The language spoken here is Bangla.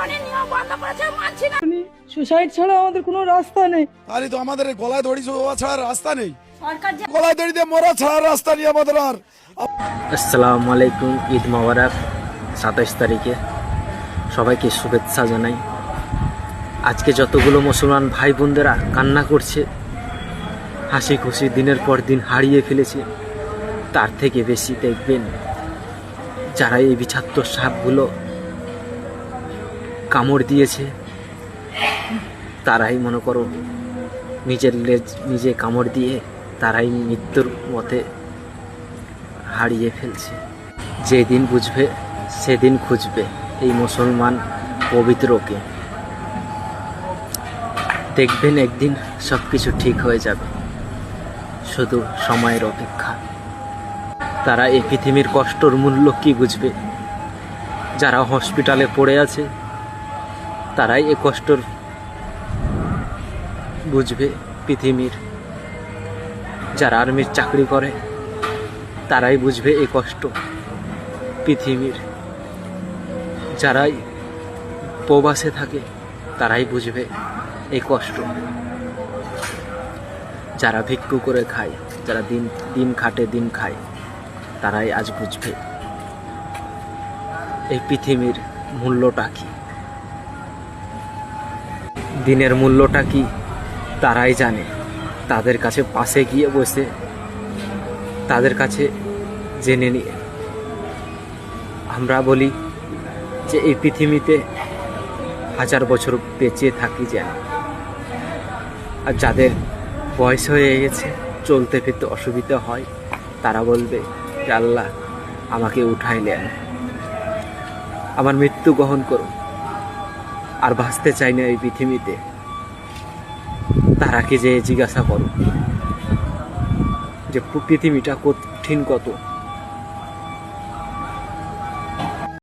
কোম্পানি নিয়ম বন্ধ করেছে, মানছি না। সুসাইড ছাড়া আমাদের কোনো রাস্তা নেই। তাহলে তো আমাদের গলায় দড়ি দেওয়া ছাড়া রাস্তা নেই, সরকার যে গলায় দড়ি দিয়ে মরা ছাড়া রাস্তা নেই আমাদের আর। আসসালামু আলাইকুম, ঈদ মোবারক। 27 তারিখে সবাইকে শুভেচ্ছা জানাই। আজকে যতগুলো মুসলমান ভাই বোনদেরা কান্না করছে, হাসি খুশি দিনের পর দিন হারিয়ে ফেলেছে, তার থেকে বেশি দেখবেন যারা এই বিষাক্ত সাপগুলো কামড় দিয়েছে, তারাই মনে করো নিজের লেজ নিজে কামড় দিয়ে তারাই মৃত্যুর মতে হারিয়ে ফেলছে। যেদিন বুঝবে সেদিন খুঁজবে এই মুসলমান পবিত্রকে। দেখবেন একদিন সব কিছু ঠিক হয়ে যাবে, শুধু সময়ের অপেক্ষা। তারা এই পৃথিবীর কষ্টর মূল্য কি বুঝবে? যারা হসপিটালে পড়ে আছে তারাই এই কষ্টর বুঝবে পৃথিবীর। যারা আর্মির চাকরি করে তারাই বুঝবে এই কষ্ট পৃথিবীর। যারাই প্রবাসে থাকে তারাই বুঝবে এই কষ্ট। যারা ভিক্ষু করে খায়, যারা দিন খাটে দিন খায়, তারাই আজ বুঝবে এই পৃথিবীর মূল্যটা কি, দিনের মূল্যটা কি তারাই জানে। তাদের কাছে পাশে গিয়ে বসে তাদের কাছে জেনে নিয়ে আমরা বলি যে এই পৃথিবীতে 1000 বছর বেঁচে থাকি যেন। আর যাদের বয়স হয়ে গেছে, চলতে ফিরতে অসুবিধা হয়, তারা বলবে যে আল্লাহ আমাকে উঠাই নেন, আমার মৃত্যু গ্রহণ করুন, আর বাঁচতে চাই না এই পৃথিবীতে। তারা কি যে জিজ্ঞাসা করো যে পৃথিবীটা কঠিন কত,